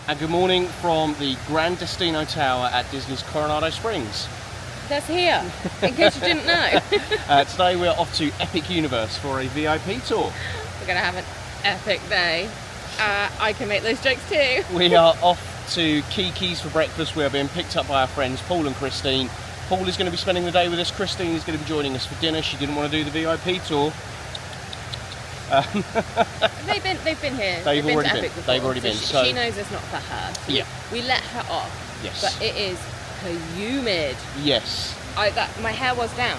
And good morning from the Grand Destino Tower at Disney's Coronado Springs. That's here, in case you didn't know. Today we're off to Epic Universe for a VIP tour. We're going to have an epic day. I can make those jokes too. We are off to Kiki's for breakfast. We are being picked up by our friends Paul and Christine. Paul is going to be spending the day with us. Christine is going to be joining us for dinner. She didn't want to do the VIP tour. They've been here. They've already to been. Epic before, They've already been. So she knows it's not for her. So yeah. We let her off. Yes. But it is humid. Yes. My hair was down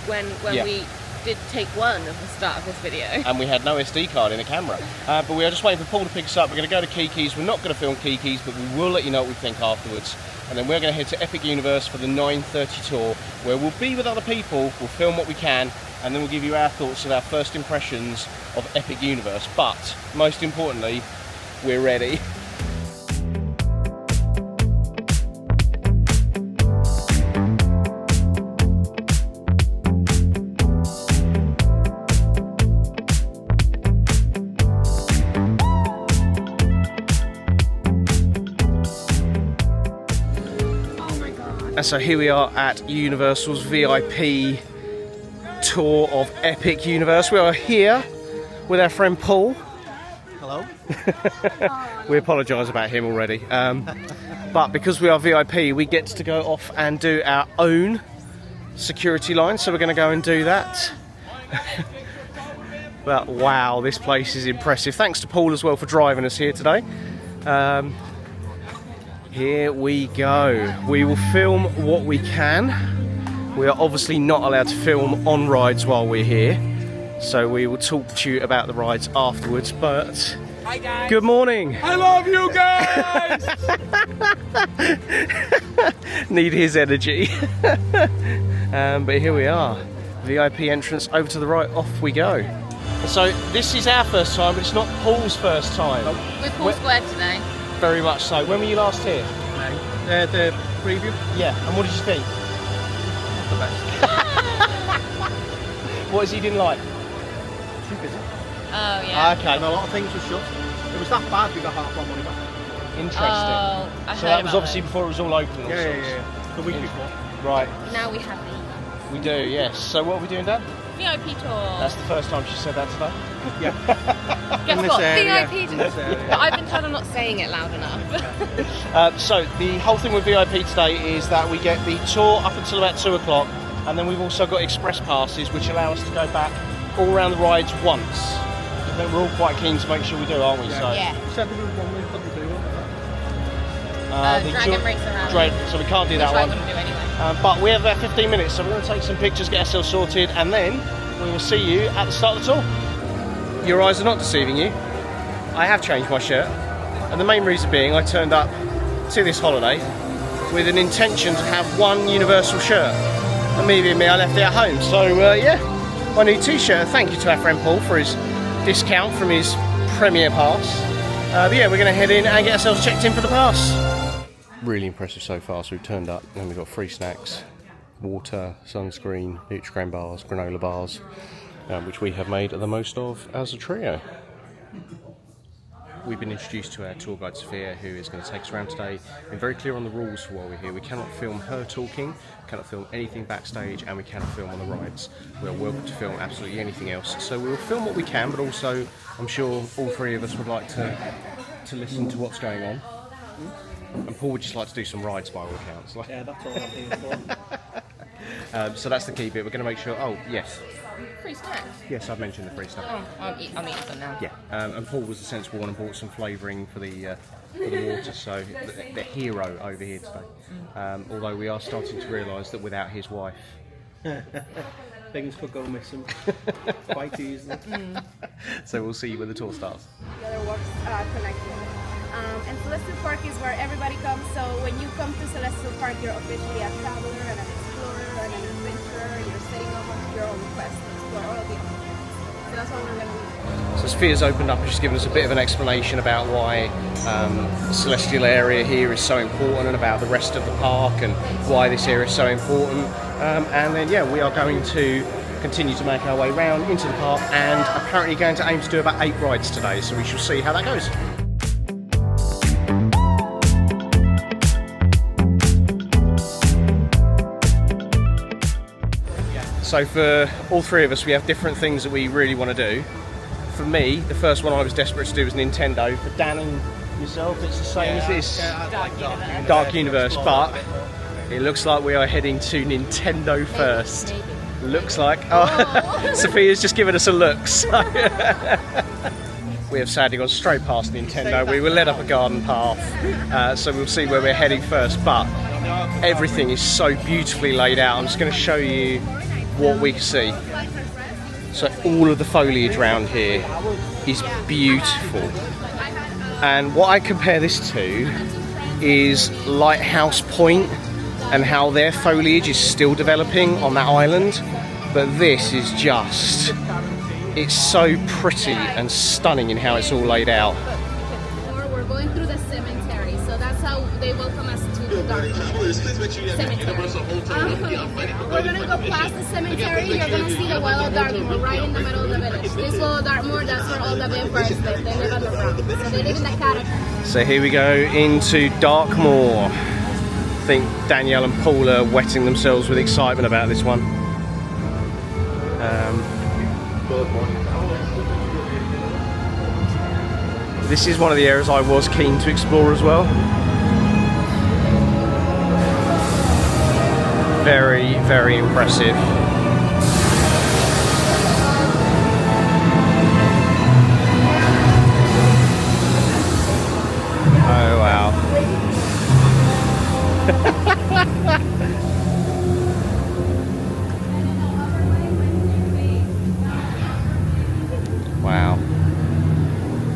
when we did take one of the start of this video. And we had no SD card in the camera. But we are just waiting for Paul to pick us up. We're going to go to Kiki's. We're not going to film Kiki's, but we will let you know what we think afterwards. And then we're going to head to Epic Universe for the 9:30 tour, where we'll be with other people, we'll film what we can, and then we'll give you our thoughts of our first impressions of Epic Universe. But, most importantly, we're ready. And so here we are at Universal's VIP tour of Epic Universe. We are here with our friend Paul. Hello. We apologise about him already. But because we are VIP, we get to go off and do our own security line. So we're going to go and do that. But wow, this place is impressive. Thanks to Paul as well for driving us here today. Here we go. We will film what we can. We are obviously not allowed to film on rides while we're here, so we will talk to you about the rides afterwards. But hi guys. Good morning. I love you guys. Need his energy. But here we are. VIP entrance over to the right. Off we go. So this is our first time, but it's not Paul's first time. We're Paul Squared today. Very much so. When were you last here? The preview. Yeah. And what did you think? The best. What is he didn't like? Too busy. Oh yeah. Okay. And a lot of things were shut. It was that bad we got half our money back. Interesting. Oh, I So heard that was about obviously it. before it was all open. and all sorts. The week before. Right. Now we have the We do. Yes. So what are we doing, Dad? VIP tour. That's the first time she said that today. Yeah. Guess this what? area. VIP tour. This area. But I've been told I'm not saying it loud enough. So the whole thing with VIP today is that we get the tour up until about 2 o'clock, and then we've also got express passes which allow us to go back all around the rides once. I think we're all quite keen to make sure we do, aren't we? Yeah. So, Yeah. You said there was one we couldn't do one. the Dragon Racer Rally. So we can't do that Which I one. wouldn't do anyway. But we have about 15 minutes, so we're going to take some pictures, get ourselves sorted, and then we will see you at the start of the tour. Your eyes are not deceiving you. I have changed my shirt, and the main reason being I turned up to this holiday with an intention to have one Universal shirt. And me being me, I left it at home. So yeah, my new t-shirt. Thank you to our friend Paul for his discount from his Premier Pass. But yeah, we're going to head in and get ourselves checked in for the pass. Really impressive so far. So we've turned up and we've got free snacks, water, sunscreen, Nutri-Grain bars, granola bars, which we have made the most of as a trio. We've been introduced to our tour guide Sophia, who is going to take us around today. We've been very clear on the rules for while we're here. We cannot film her talking, cannot film anything backstage, and we cannot film on the rides. We are welcome to film absolutely anything else. So we'll film what we can, but also I'm sure all three of us would like to listen to what's going on. And Paul would just like to do some rides by all accounts. Yeah, that's all I'm here for. So that's the key bit. We're going to make sure. Oh yes, Free snacks. yes, I've mentioned the free stuff. Oh, I'm eating them now. Yeah, and Paul was the sensible one and bought some flavouring for the water. So the hero over here today. Although we are starting to realise that without his wife, Things could go missing quite easily. So we'll see you when the tour starts. The other works connected. And Celestial Park is where everybody comes, so when you come to Celestial Park, you're officially a traveler and an explorer and an adventurer, and you're setting off on your own quest to explore all of the options. So that's what we're going to do. So Sophia's opened up and she's given us a bit of an explanation about why the Celestial area here is so important and about the rest of the park and why this area is so important. And then, yeah, we are going to continue to make our way round into the park and apparently going to aim to do about 8 rides today, so we shall see how that goes. So for all three of us, we have different things that we really want to do. For me, the first one I was desperate to do was Nintendo. For Dan and yourself, it's the same as this Dark Universe, but it looks like we are heading to Nintendo first. Looks like. Oh, Sophia's just given us a look. So. We have sadly gone straight past Nintendo. We were led up a garden path, so we'll see where we're heading first. But everything is so beautifully laid out. I'm just going to show you what we see. So all of the foliage around here is beautiful. And what I compare this to is Lighthouse Point and how their foliage is still developing on that island. But this is just, it's so pretty and stunning in how it's all laid out. We're going through the cemetery, so that's how they welcome us to the Darkmoor cemetery. We're gonna go past the cemetery. You're gonna see the well of Darkmoor right in the middle of the village. This well of Darkmoor, that's where all the vampires live. They live underground, so they live in the catacomb. So here we go into Darkmoor. I think Danielle and Paul are wetting themselves with excitement about this one. This is one of the areas I was keen to explore as well. Very, very impressive. Oh wow. Wow.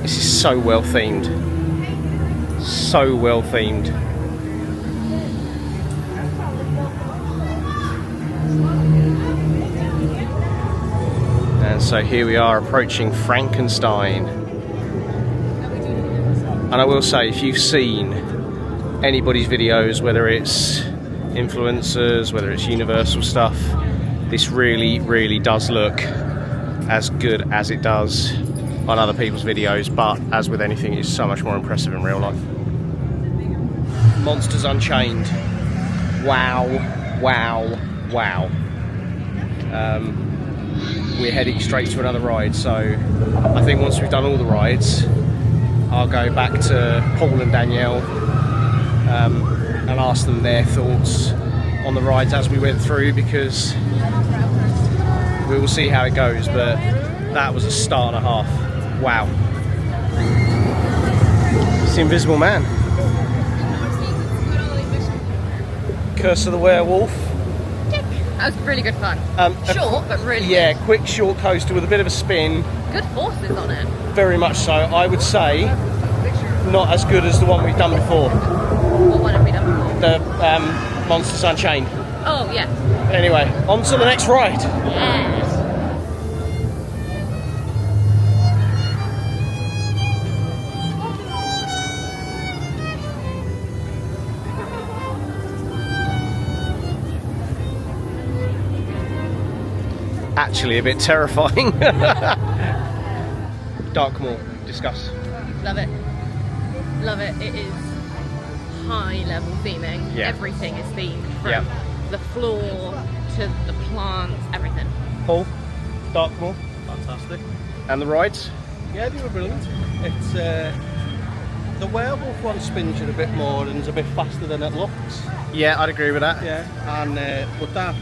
This is so well themed. So well themed. And so here we are approaching Frankenstein. And I will say, if you've seen anybody's videos, whether it's influencers, whether it's Universal stuff, this really, really does look as good as it does on other people's videos, but as with anything, it's so much more impressive in real life. Monsters Unchained. Wow, wow, wow. We're heading straight to another ride, so I think once we've done all the rides, I'll go back to Paul and Danielle and ask them their thoughts on the rides as we went through, because we will see how it goes, but that was a star and a half. Wow. It's the Invisible Man. Curse of the Werewolf. That was really good fun. Short, but really yeah, good. quick short coaster with a bit of a spin. Good forces on it. Very much so. I would say not as good as the one we've done before. What one have we done before? The Monsters Unchained. Oh, yeah. Anyway, on to the next ride. Yes. Actually a bit terrifying. Darkmoor, discuss. Love it. Love it. It is high level theming. Yeah. Everything is themed, from the floor to the plants, everything. Paul, Darkmoor. Fantastic. And the rides? Yeah, they were brilliant. It's the werewolf one spins you a bit more and is a bit faster than it looks. Yeah, I'd agree with that. Yeah, and but that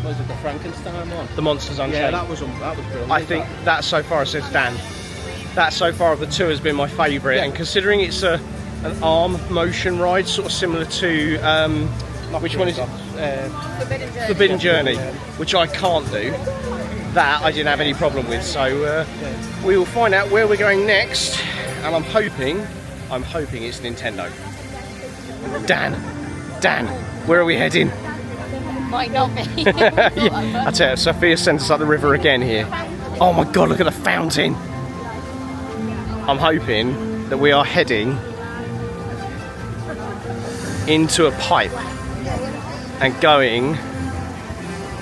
what was it, the Frankenstein one? The Monsters Unchained. Yeah, that was brilliant. I think that so far, says Dan, that so far of the two has been my favourite. Yeah. And considering it's an arm motion ride, sort of similar to which one is it? Forbidden Journey. Forbidden Journey, which I can't do. That I didn't have any problem with. So we will find out where we're going next, and I'm hoping it's Nintendo. Dan, where are we heading? Might not be. Yeah, I tell you, Sophia sent us up the river again here. Oh my god, look at the fountain. I'm hoping that we are heading into a pipe and going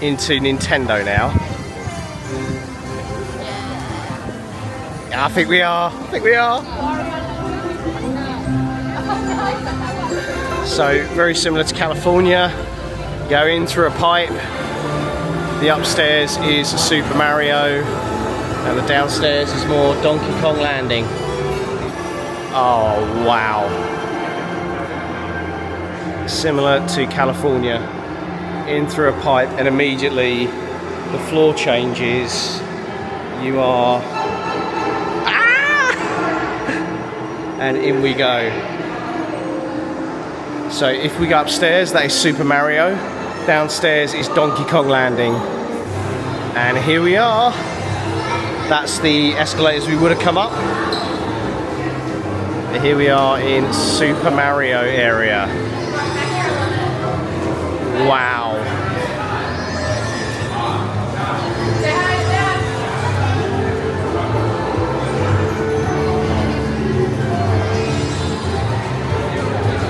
into Nintendo now. Yeah, I think we are. So, very similar to California. Go in through a pipe, The upstairs is Super Mario, and the downstairs is more Donkey Kong Landing. Oh wow. Similar to California, in through a pipe and immediately the floor changes. You are... and in we go. So if we go upstairs, that is Super Mario. Downstairs is Donkey Kong Landing. And here we are. That's the escalators we would have come up. Here we are in Super Mario area. Wow.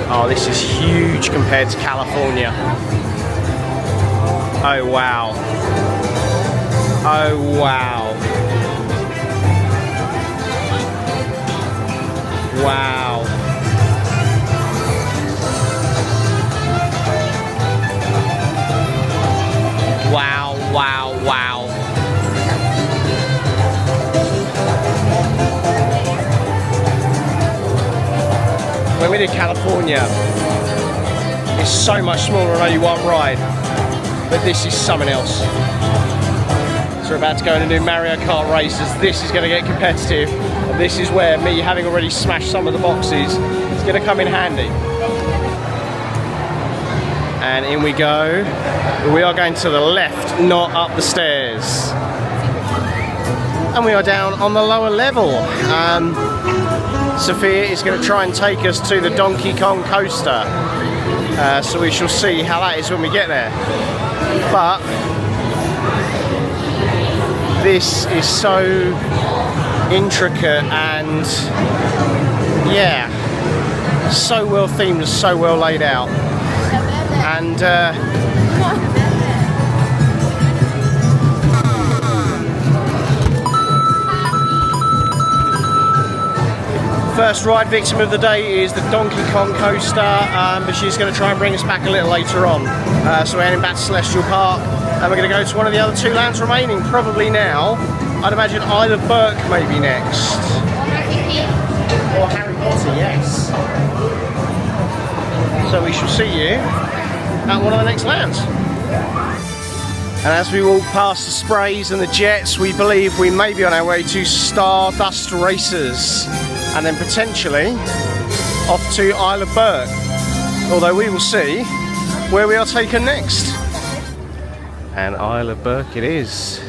Oh, this is huge compared to California. Oh, wow. Oh, wow. Wow. Wow, wow, wow. When we did California, it's so much smaller on only one ride, but this is something else. So we're about to go in and do Mario Kart races. This is going to get competitive, and this is where me having already smashed some of the boxes is going to come in handy. And in we go. We are going to the left, not up the stairs. And we are down on the lower level. Sophia is going to try and take us to the Donkey Kong coaster. So we shall see how that is when we get there. But this is so intricate and yeah, so well themed, so well laid out. And first ride victim of the day is the Donkey Kong coaster, but she's going to try and bring us back a little later on. So we're heading back to Celestial Park, and we're going to go to one of the other two lands remaining, probably now. I'd imagine either Berk may be next. Or Harry Potter, yes. So we shall see you at one of the next lands. And as we walk past the sprays and the jets, we believe we may be on our way to Stardust Racers, and then potentially off to Isle of Berk, although we will see where we are taken next. And Isle of Berk it is.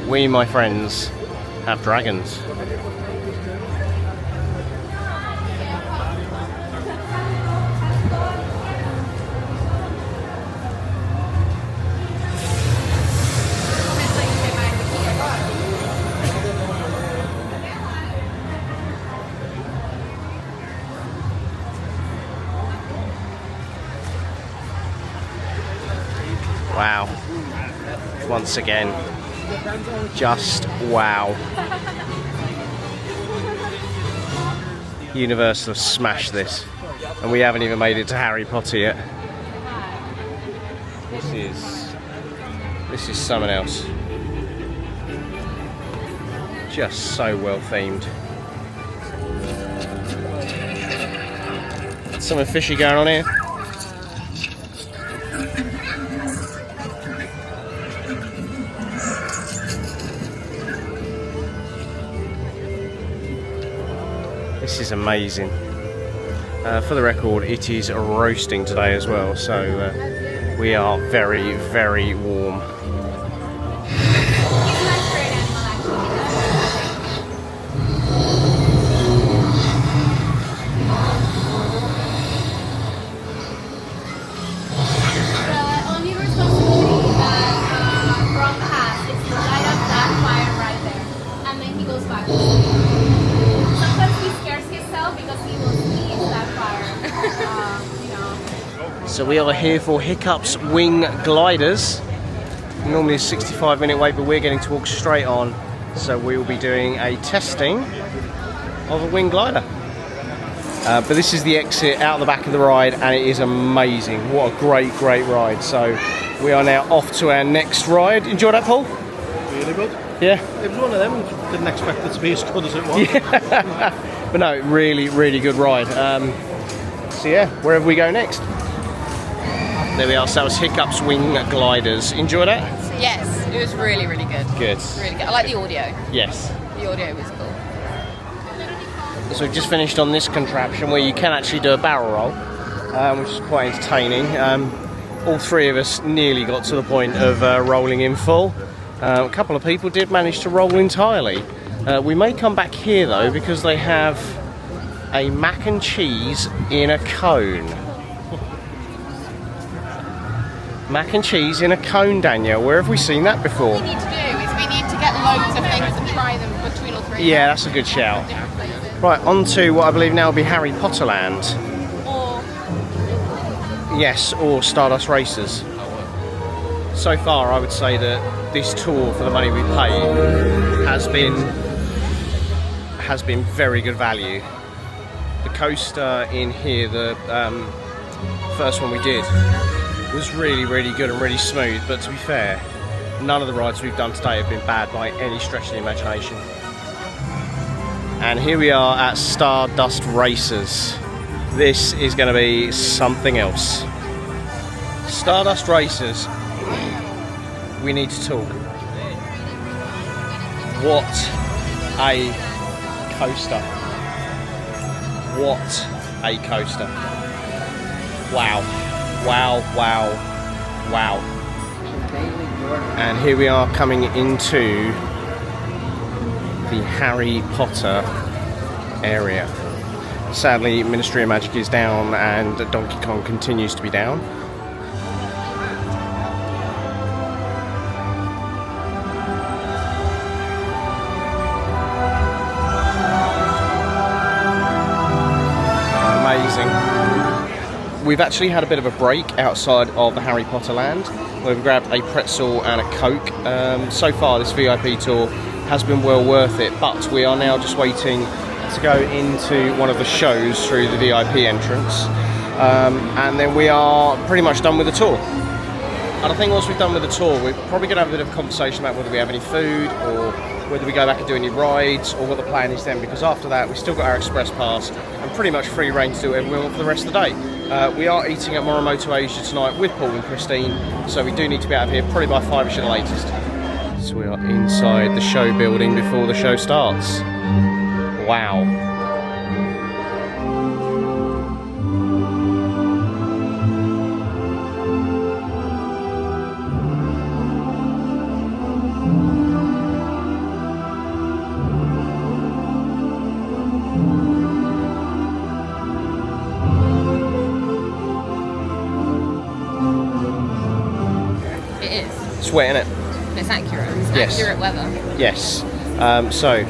We, my friends, have dragons. Wow. Once again, just wow. Universal have smashed this, and we haven't even made it to Harry Potter yet. This is something else. Just so well themed. Something fishy going on here. This is amazing. For the record, it is roasting today as well, so we are very, very warm. So we are here for Hiccup's Wing Gliders. Normally a 65-minute wait, but we're getting to walk straight on. So we will be doing a testing of a wing glider. But this is the exit out the back of the ride, and it is amazing. What a great ride. So we are now off to our next ride. Enjoy that, Paul? Really good. Yeah. It was one of them. Didn't expect it to be as good as it was. Yeah. But no, really good ride. So yeah, wherever we go next. There we are. So that was Hiccup's Wing Gliders. Enjoy that? Yes, it was really good. Good. Really good. I like the audio. Yes. The audio was cool. So we've just finished on this contraption where you can actually do a barrel roll, which is quite entertaining. All three of us nearly got to the point of rolling in full. A couple of people did manage to roll entirely. We may come back here though because they have a mac and cheese in a cone. Mac and cheese in a cone, Danielle. Where have we seen that before? What we need to do is we need to get loads of things and try them between all three. Yeah, that's a good shout. Different places. Right, on to what I believe now will be Harry Potter Land. Or Yes, or Stardust Racers. So far, I would say that this tour, for the money we paid, has been very good value. The coaster in here, the first one we did, was really good and really smooth. But to be fair, none of the rides we've done today have been bad by any stretch of the imagination. And here we are at Stardust Racers. This is going to be something else. Stardust Racers. We need to talk. What a coaster. What a coaster. Wow. And here we are coming into the Harry Potter area. Sadly, Ministry of Magic is down and Donkey Kong continues to be down. Amazing. We've actually had a bit of a break outside of the Harry Potter land where we've grabbed a pretzel and a Coke. So far this VIP tour has been well worth it, but we are now just waiting to go into one of the shows through the VIP entrance, and then we are pretty much done with the tour. And I think once we've done with the tour, we're probably going to have a bit of a conversation about whether we have any food or whether we go back and do any rides or what the plan is then, because after that we've still got our express pass and pretty much free reign to do whatever we want for the rest of the day. We are eating at Morimoto Asia tonight with Paul and Christine, so we do need to be out of here probably by 5ish at the latest. So we are inside the show building before the show starts. Wow. it is. It's wet, isn't it? It's accurate. It's Yes. accurate weather. Yes. So,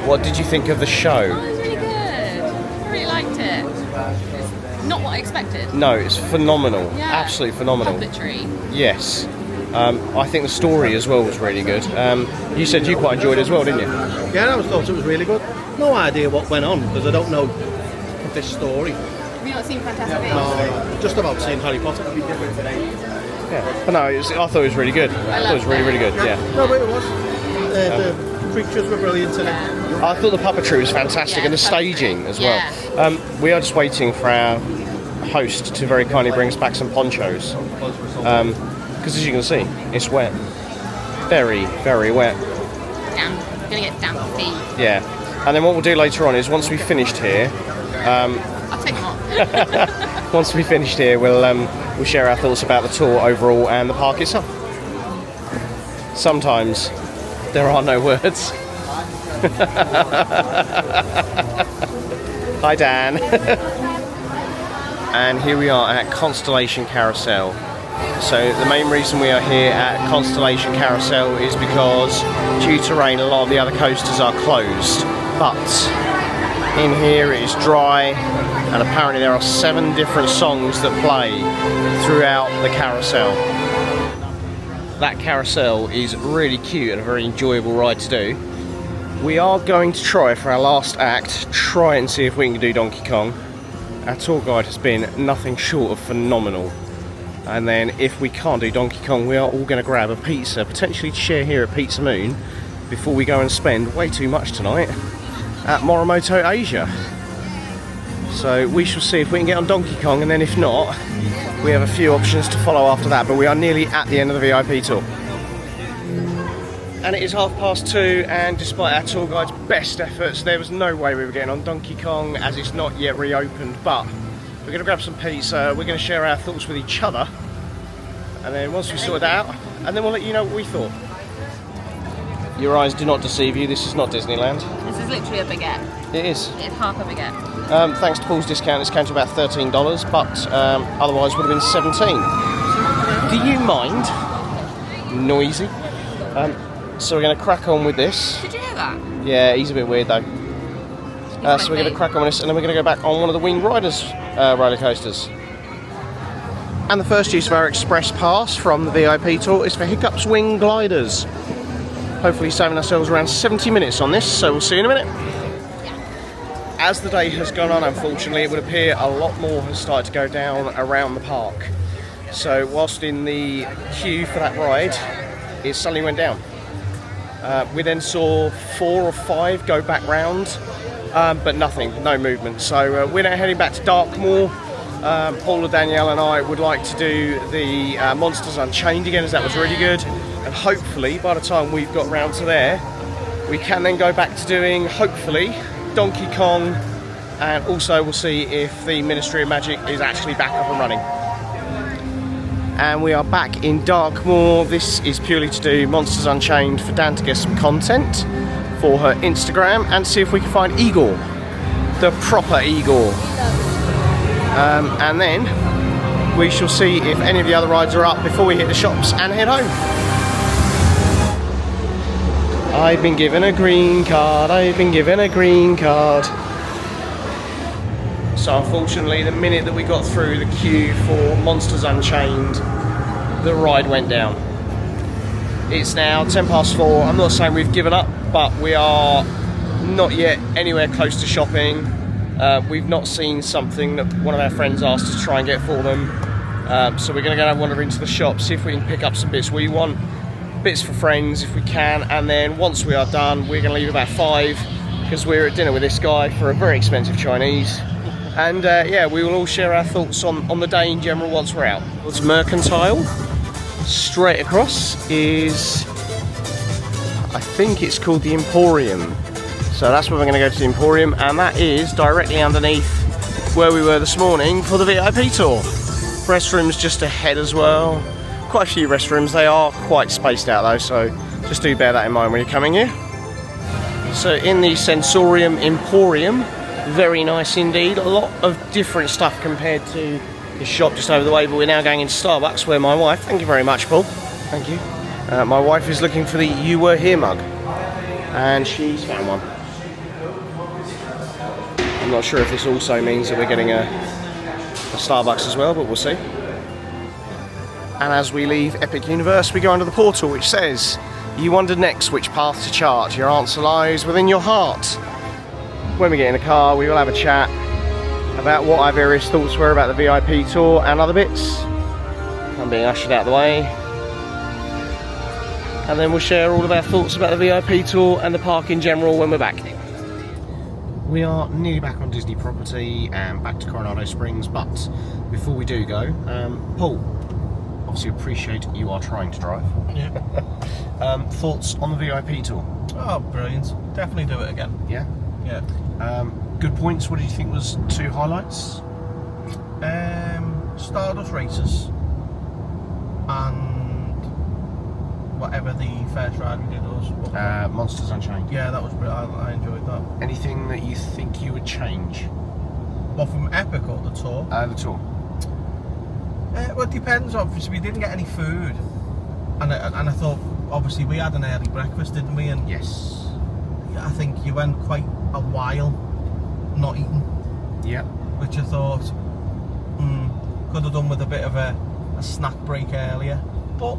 what did you think of the show? Oh, it was really good. I really liked it. It's not what I expected. No, it's phenomenal. Yeah. Absolutely phenomenal. Puppetry. Yes. I think the story as well was really good. You said you quite enjoyed it as well, didn't you? Yeah, I thought it was really good. No idea what went on because I don't know this story. Have you not seen Fantastic Beasts? No, just about seeing Harry Potter. Yeah. But no, I thought it was really good. I thought it was really good. Yeah. No, but it was. The creatures were brilliant in it. I thought the puppetry was fantastic, and the staging as well. Yeah. We are just waiting for our host to very kindly bring us back some ponchos. Because as you can see, it's wet. Very, very wet. Damn. Gonna get damp feet. Yeah. And then what we'll do later on is once we've finished here, I'll take them off. once we've finished here, we'll share our thoughts about the tour overall and the park itself. Sometimes there are no words. Hi, Dan. And here we are at Constellation Carousel. So the main reason we are here at Constellation Carousel is because due to rain a lot of the other coasters are closed, but in here it is dry, and apparently there are 7 different songs that play throughout the carousel. That carousel is really cute and a very enjoyable ride to do. We are going to try for our last act, try and see if we can do Donkey Kong. Our tour guide has been nothing short of phenomenal. And then if we can't do Donkey Kong, we are all going to grab a pizza, potentially to share here at Pizza Moon, before we go and spend way too much tonight at Morimoto Asia. So we shall see if we can get on Donkey Kong, and then if not, we have a few options to follow after that, but we are nearly at the end of the VIP tour. And it is 2:30, and despite our tour guide's best efforts, there was no way we were getting on Donkey Kong as it's not yet reopened. But we're going to grab some pizza, we're going to share our thoughts with each other, and then once we sort that out, and then we'll let you know what we thought. Your eyes do not deceive you, this is not Disneyland. This is literally a baguette. It is. It's half a baguette. Thanks to Paul's discount, it's came to about $13, but otherwise would have been $17. Do you mind? Noisy. So we're going to crack on with this. Did you hear that? Yeah, he's a bit weird though. So we're going to crack on with this, and then we're going to go back on one of the Winged Riders roller coasters. And the first use of our express pass from the VIP tour is for Hiccup's Wing Gliders. Hopefully saving ourselves around 70 minutes on this, so we'll see you in a minute. As the day has gone on, unfortunately, it would appear a lot more has started to go down around the park. So whilst in the queue for that ride, it suddenly went down. We then saw 4 or 5 go back round, but nothing, no movement. So we're now heading back to Darkmoor. Paul, Danielle and I would like to do the Monsters Unchained again, as that was really good. And hopefully, by the time we've got round to there, we can then go back to doing, hopefully, Donkey Kong, and also we'll see if the Ministry of Magic is actually back up and running. And we are back in Darkmoor. This is purely to do Monsters Unchained for Dan to get some content for her Instagram and see if we can find Igor, the proper Igor. And then we shall see if any of the other rides are up before we hit the shops and head home. I've been given a green card, I've been given a green card. So unfortunately, the minute that we got through the queue for Monsters Unchained, the ride went down. It's now 4:10. I'm not saying we've given up, but we are not yet anywhere close to shopping. We've not seen something that one of our friends asked us to try and get for them. So we're going to go and wander into the shop, see if we can pick up some bits we want. Bits for friends if we can, and then once we are done, we're going to leave about 5 because we're at dinner with this guy for a very expensive Chinese. And yeah, we will all share our thoughts on the day in general once we're out. It's Mercantile. Straight across is, I think it's called the Emporium. So that's where we're going to go, to the Emporium, and that is directly underneath where we were this morning for the VIP tour. Restrooms just ahead as well. Quite a few restrooms. They are quite spaced out though, so just do bear that in mind when you're coming here. So in the Sensorium Emporium, very nice indeed. A lot of different stuff compared to the shop just over the way, but we're now going into Starbucks where my wife, thank you very much Paul, thank you. My wife is looking for the You Were Here mug, and she's found one. I'm not sure if this also means that we're getting a Starbucks as well, but we'll see. And as we leave Epic Universe, we go under the portal which says, you wondered next which path to chart. Your answer lies within your heart. When we get in the car, we will have a chat about what our various thoughts were about the VIP tour and other bits. I'm being ushered out of the way. And then we'll share all of our thoughts about the VIP tour and the park in general when we're back. We are nearly back on Disney property and back to Coronado Springs, but before we do go, Paul, obviously appreciate you are trying to drive. Yeah. Thoughts on the VIP tour? Oh, brilliant. Definitely do it again. Yeah? Yeah. Good points. What did you think was 2 highlights? Stardust Races and whatever the first ride we did was. Monsters Unchained. Yeah, that was brilliant. I enjoyed that. Anything that you think you would change? Well, from Epic or the tour? The tour. Well, it depends. Obviously, we didn't get any food, and I thought obviously we had an early breakfast, didn't we? And yes, I think you went quite a while not eating. Yeah. Which I thought could have done with a bit of a snack break earlier, but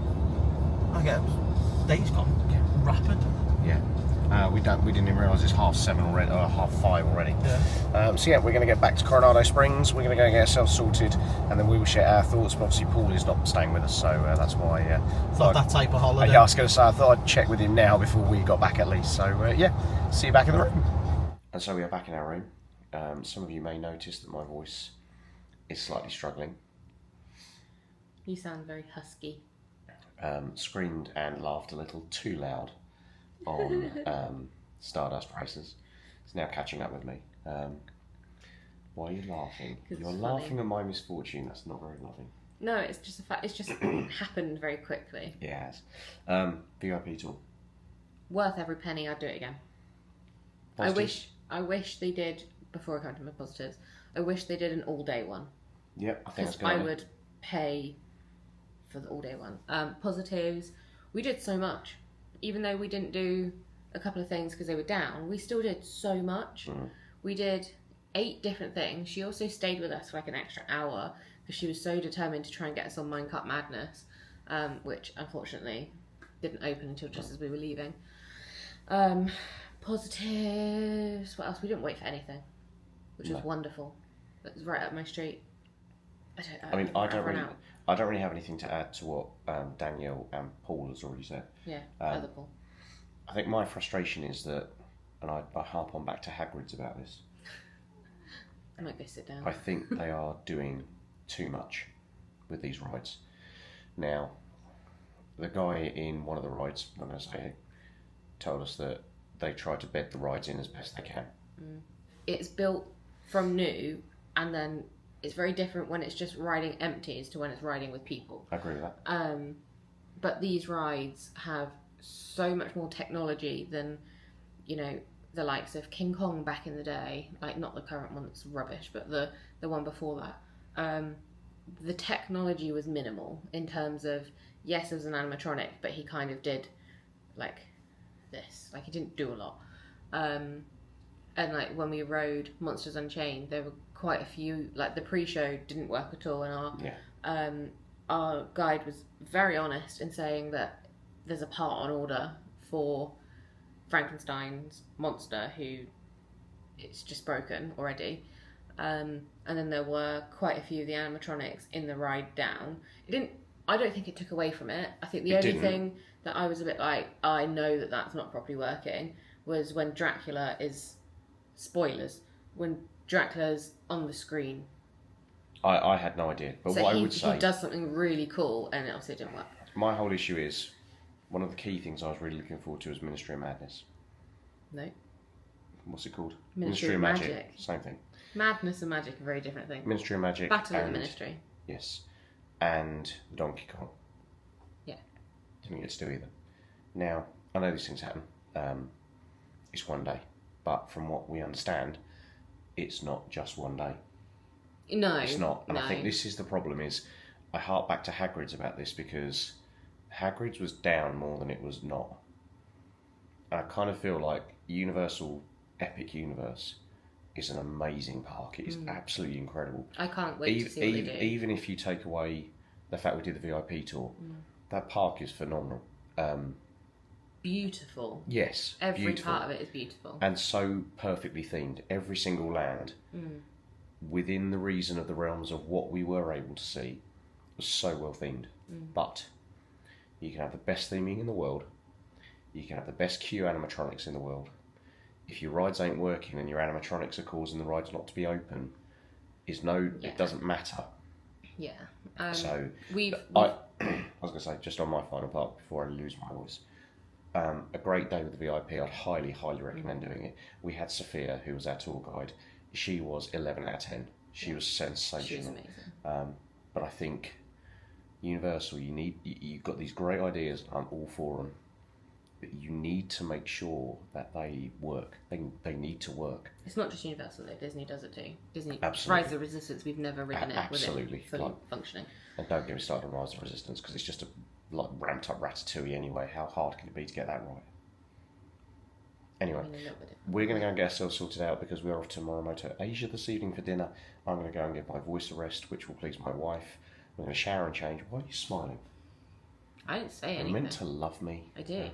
I guess days gone rapid. Yeah. We didn't even realise it's 7:30 already, or 5:30 already. Yeah. So yeah, we're going to get back to Coronado Springs. We're going to go get ourselves sorted, and then we will share our thoughts. But obviously, Paul is not staying with us, so that's why. Not that type of holiday. Yeah, I was going to say I thought I'd check with him now before we got back at least. So yeah, see you back in the room. And so we are back in our room. Some of you may notice that my voice is slightly struggling. You sound very husky. Screamed and laughed a little too loud on Stardust Races. It's now catching up with me. Why are you laughing? You're laughing at my misfortune. That's not very loving. No, it's just a fact. It's just happened very quickly. It has. VIP tour. Worth every penny. I'd do it again. Positives? I wish they did, before I come to my positives, I wish they did an all-day one. Yep, I think that's good. I would pay for the all-day one. Positives, we did so much. Even though we didn't do a couple of things because they were down, we still did so much. We did 8 different things. She also stayed with us for like an extra hour because she was so determined to try and get us on Minecraft Madness, which unfortunately didn't open until just as we were leaving. Positives, what else? We didn't wait for anything, which was wonderful. It was right up my street. I don't really have anything to add to what Danielle and Paul has already said. Yeah, other Paul. I think my frustration is that, and I harp on back to Hagrid's about this, I might go sit down. I think they are doing too much with these rides. Now, the guy in one of the rides, I'm going to say, told us that they try to bed the rides in as best they can. It's built from new, and then it's very different when it's just riding empties to when it's riding with people. I agree with that. But these rides have so much more technology than, you know, the likes of King Kong back in the day. Like, not the current one that's rubbish, but the one before that. The technology was minimal in terms of, yes, it was an animatronic, but he kind of did, like, this. Like, he didn't do a lot. And, like, when we rode Monsters Unchained, there were quite a few, like, the pre-show didn't work at all, and our guide was very honest in saying that there's a part on order for Frankenstein's monster who it's just broken already. And then there were quite a few of the animatronics in the ride down. I don't think it took away from it. I think the only thing that I was a bit like, I know that that's not properly working, was when Dracula is, spoilers, when Dracula's on the screen. I had no idea, but so what I would say, he does something really cool, and obviously it didn't work. My whole issue is, one of the key things I was really looking forward to was Ministry of Madness. No. What's it called? Ministry of Magic. Same thing. Madness and magic are very different things. Ministry of Magic. Battle of the Ministry. Yes. And Donkey Kong. Yeah. Didn't get to do either. Now, I know these things happen. It's one day. But from what we understand, it's not just one day. No. It's not. And no. I think this is the problem is, I hark back to Hagrid's about this because Hagrid's was down more than it was not. And I kind of feel like Universal Epic Universe is an amazing park. It is absolutely incredible. I can't wait to see what they do. Even if you take away the fact we did the VIP tour, that park is phenomenal. Beautiful. Yes, Every beautiful. part of it is beautiful. And so perfectly themed. Every single land, within the reason of the realms of what we were able to see, was so well themed. But you can have the best theming in the world. You can have the best queue animatronics in the world. If your rides ain't working and your animatronics are causing the rides not to be open, it doesn't matter. Yeah. So I was going to say, just on my final part before I lose my voice, a great day with the VIP. I'd highly, highly recommend doing it. We had Sophia, who was our tour guide. She was 11 out of 10. She was sensational. She was amazing. But I think Universal, you've got these great ideas. I'm all for them. But you need to make sure that they work. They need to work. It's not just Universal though. Disney does it too. Disney. Absolutely. Rise of Resistance. We've never ridden it with it fully functioning. And don't get me started on Rise of Resistance because it's just a ramped up Ratatouille anyway. How hard can it be to get that right? Anyway, we're going to go and get ourselves sorted out because we're off to Morimoto Asia this evening for dinner. I'm going to go and get my voice a rest, which will please my wife. We're going to shower and change. Why are you smiling? I didn't say anything. You're meant to love me. I do.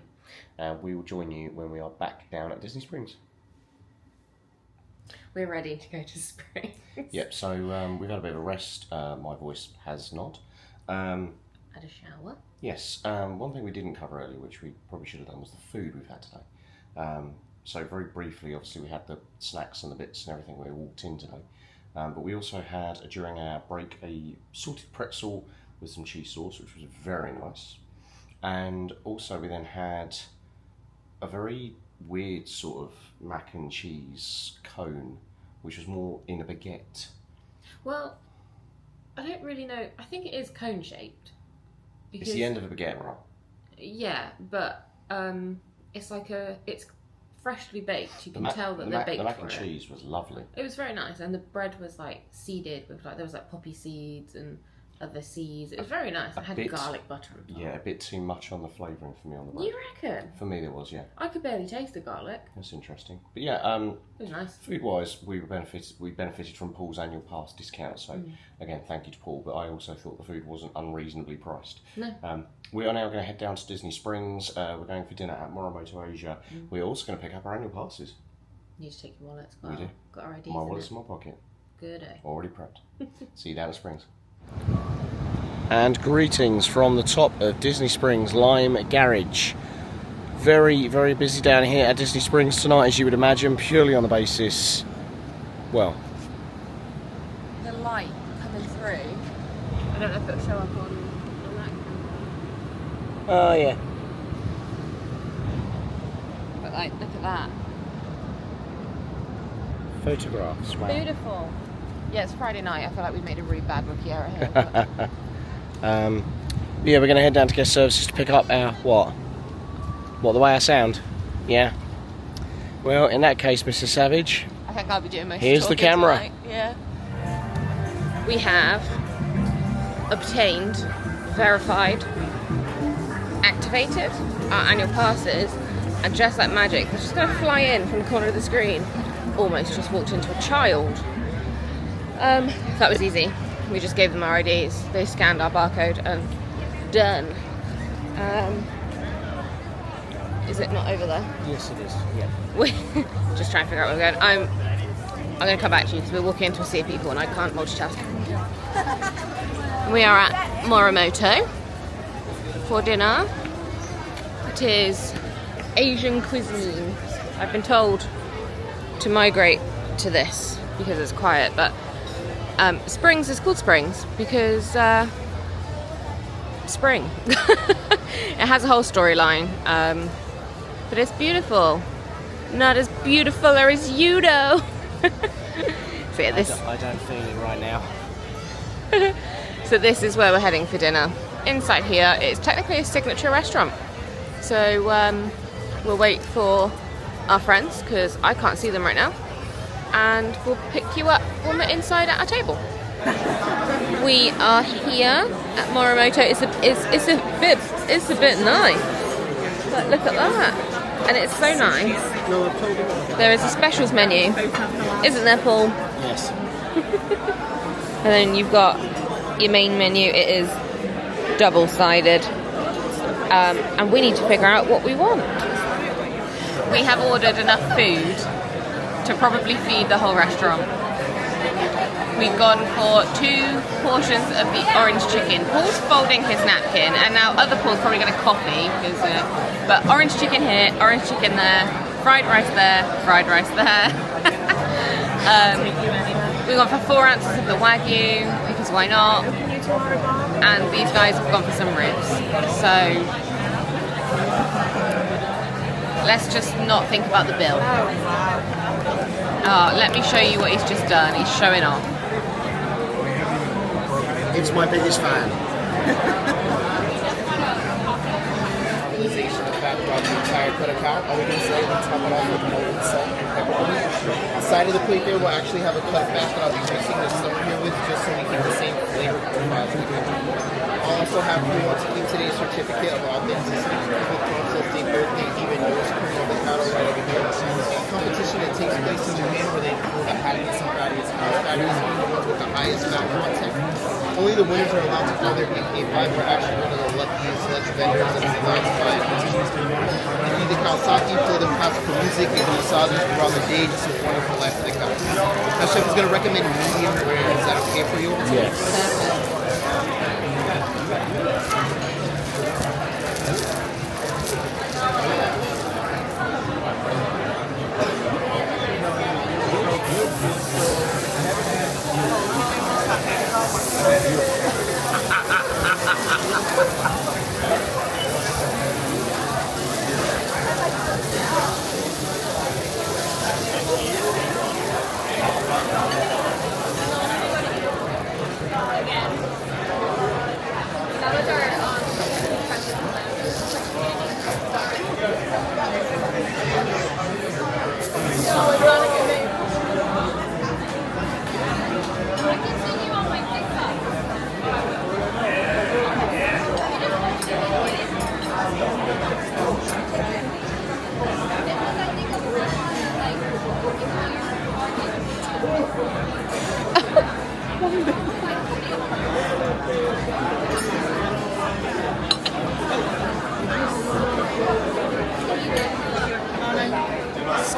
And we will join you when we are back down at Disney Springs. We're ready to go to Springs. Yep, so we've had a bit of a rest. My voice has not. Had a shower. Yes, one thing we didn't cover earlier, which we probably should have done, was the food we've had today. So very briefly, obviously we had the snacks and the bits and everything when we walked in today. But we also had, during our break, a salted pretzel with some cheese sauce, which was very nice. And also we then had a very weird sort of mac and cheese cone, which was more in a baguette. Well, I don't really know. I think it is cone shaped. It's the end of a baguette, right? Yeah, but it's freshly baked. You can tell that they're baked. The mac and cheese was lovely. It was very nice, and the bread was like seeded with there was like poppy seeds and other seeds. It was very nice. It had garlic butter on top. Yeah, a bit too much on the flavouring for me on the bread. You reckon? For me, there was, yeah. I could barely taste the garlic. That's interesting. But yeah, it was nice. Food-wise, we benefited from Paul's annual pass discount. So again, thank you to Paul. But I also thought the food wasn't unreasonably priced. No. We are now going to head down to Disney Springs. We're going for dinner at Morimoto Asia. We're also going to pick up our annual passes. You need to take your wallets. We do. Got our IDs. My wallet's in my pocket. Good day. Already prepped. See you down at Springs. And greetings from the top of Disney Springs Lime Garage. Very, very busy down here at Disney Springs tonight, as you would imagine, purely on the basis, well, the light coming through. I don't know if it'll show up on that camera. Oh yeah. But like, look at that. Photographs, wow. Beautiful. Yeah, it's Friday night. I feel like we made a really bad rookie error here. Yeah, we're going to head down to guest services to pick up our, what, the way I sound? Yeah. Well, in that case, Mr. Savage, I think I'll be doing most here's the camera. Tonight. Yeah. We have obtained, verified, activated our annual passes, and just like magic, they're just going to fly in from the corner of the screen. Almost just walked into a child. That was easy. We just gave them our IDs, they scanned our barcode, and done. Is it not over there? Yes, it is. Yeah. We're just trying to figure out where we're going. I'm going to come back to you because we're walking into a sea of people and I can't multitask. We are at Morimoto for dinner. It is Asian cuisine. I've been told to migrate to this because it's quiet, but Springs is called Springs because spring. It has a whole storyline, but it's beautiful. Not as beautiful as you though. So yeah, this. I don't feel it right now. So this is where we're heading for dinner. Inside here, it's technically a signature restaurant. So we'll wait for our friends because I can't see them right now, and we'll pick you up when we're inside at our table. We are here at Morimoto. It's a bit nice. But look at that, and it's so nice. There is a specials menu, isn't there, Paul? Yes. And then you've got your main menu. It is double-sided, and we need to figure out what we want. We have ordered enough food to probably feed the whole restaurant. We've gone for 2 portions of the orange chicken. Paul's folding his napkin, and now other Paul's probably going to copy. But orange chicken here, orange chicken there, fried rice there, fried rice there. We've gone for 4 ounces of the Wagyu, because why not? And these guys have gone for some ribs. So let's just not think about the bill. Oh, let me show you what he's just done. He's showing off. It's my biggest fan. Realization of fact about the entire cut account. All we can say is top it off with molten salt and pepperoni. Side of the plate there, we'll actually have a cut of fat that I'll be mixing this summer here with, just so we get the same flavor profile as we do. I'll also have who wants to keep today's certificate of authenticity with Carousel Day birthday, even yours coming on the counter right over here. A competition that takes place in Japan where they pull the highest and fattiest, the ones with the highest fat content. Only the winners are allowed to call their AK5. We're actually one of the luckiest vendors that's allowed to buy it. If you the Kawasaki, play the classical music, and the massages throughout the day, just a wonderful life for the couch. Now, Chef is going to recommend medium rare. Is that okay for you? Yes.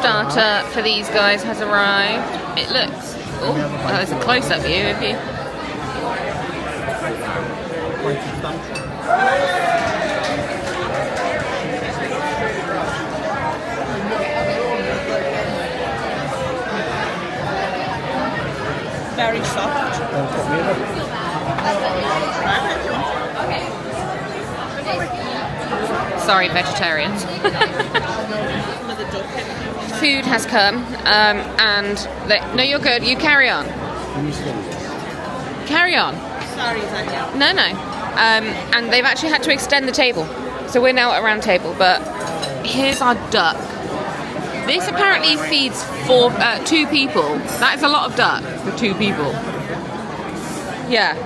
Starter for these guys has arrived. It looks, oh, that was a close-up view of you. Very soft. Sorry, vegetarians. Food has come, and no, you're good. You carry on. Carry on. Sorry, Danielle. No. And they've actually had to extend the table, so we're now at a round table. But here's our duck. This apparently feeds 2 people. That is a lot of duck for 2 people. Yeah.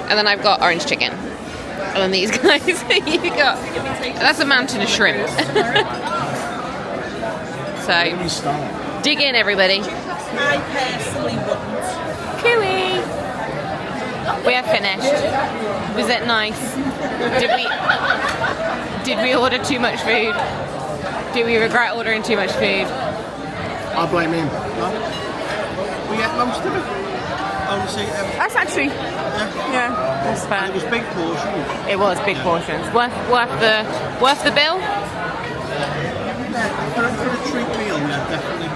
And then I've got orange chicken. And then these guys, you got. That's a mountain of shrimp. So, dig in, everybody. I personally wouldn't. Cooey. We have finished. Was it nice? Did we order too much food? Do we regret ordering too much food? I blame him. No? We ate most of it. Honestly, That's actually, yeah, that's fair. it was big portions. It was big portions. Worth the bill? For a treat meal, yeah, definitely.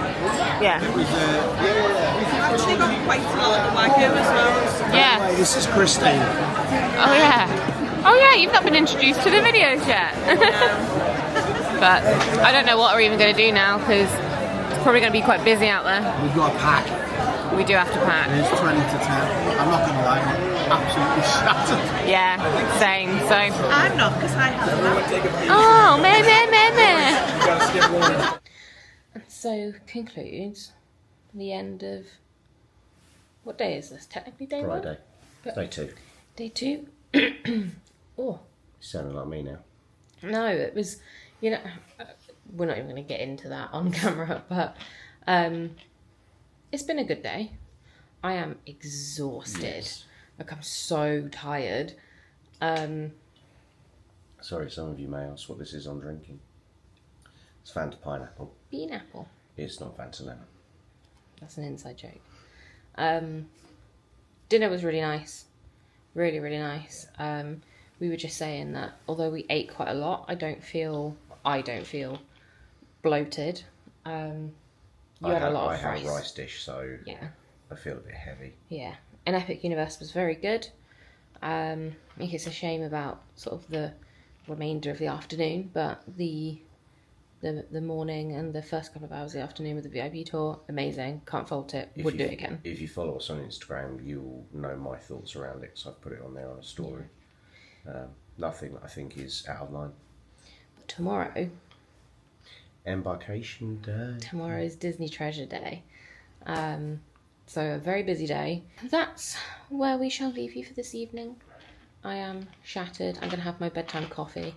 Yeah. It was. We've actually got quite a lot of wagyu as well. Yeah. This is Christine. Oh yeah. Oh yeah, you've not been introduced to the videos yet. But I don't know what we're even going to do now because it's probably going to be quite busy out there. We've got a pack. We do have to pack. It's 20 to 10. I'm not going to lie, I'm absolutely shattered. Yeah, same. So. I'm not because I have Oh, meh. And so concludes the end of. What day is this? Technically day 1? Friday. Day 2. Day 2. Oh. Sounding like me now. No, it was, we're not even going to get into that on camera, but it's been a good day. I am exhausted. Yes. Like, I'm so tired. Sorry, some of you may ask what this is I'm drinking. It's Fanta Pineapple. Bean apple. It's not Fanta Lemon. That's an inside joke. Dinner was really nice. Really, really nice. We were just saying that although we ate quite a lot, I don't feel bloated. You had a lot of rice. I had a rice dish, so Yeah. I feel a bit heavy. Yeah. An Epic Universe was very good. I think it's a shame about sort of the remainder of the afternoon, but the morning and the first couple of hours of the afternoon with the VIP tour, amazing. Can't fault it. Would do it again. If you follow us on Instagram, you'll know my thoughts around it, because I've put it on there on a story. Nothing I think is out of line. But tomorrow, Embarkation Day. tomorrow is Disney Treasure Day. So a very busy day. That's where we shall leave you for this evening. I am shattered. I'm going to have my bedtime coffee.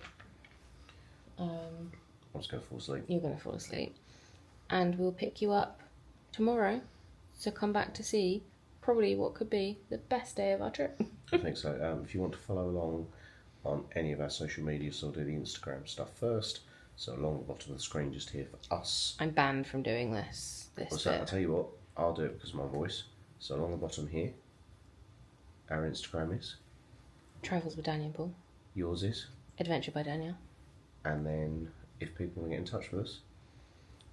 I was going to fall asleep. You're going to fall asleep. And we'll pick you up tomorrow. So come back to see probably what could be the best day of our trip. I think so. If you want to follow along on any of our social media, so I'll do the Instagram stuff first. So along the bottom of the screen, just here for us. I'm banned from doing this So I'll bit. tell you what, I'll do it because of my voice. So along the bottom here, our Instagram is. Travels with Dani and Paul. Yours is. Adventure by Danielle. And then if people want to get in touch with us.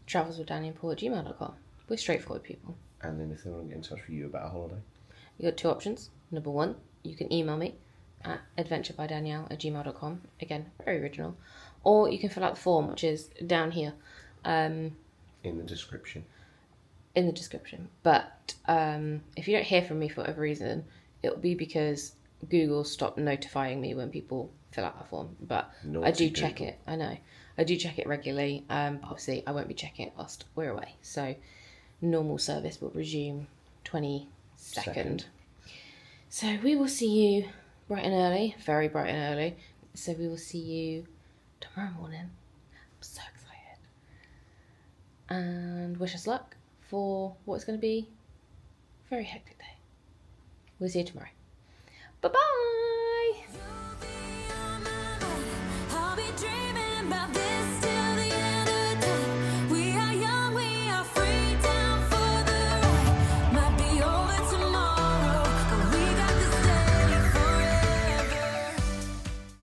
TravelsWithDaniandPaul@gmail.com. We're straightforward people. And then if they want to get in touch with you about a holiday. You got two options. Number one, you can email me at adventurebydanielle@gmail.com. Again, very original. Or you can fill out the form, which is down here. In the description. In the description. But if you don't hear from me for whatever reason, it'll be because Google stopped notifying me when people fill out that form. But Naughty I do Google. check it. I know. I do check it regularly. But obviously, I won't be checking it whilst we're away. So normal service will resume 22nd. Second. So we will see you bright and early. Very bright and early. So we will see you tomorrow morning. I'm so excited. And wish us luck for what's going to be a very hectic day. We'll see you tomorrow. Bye-bye!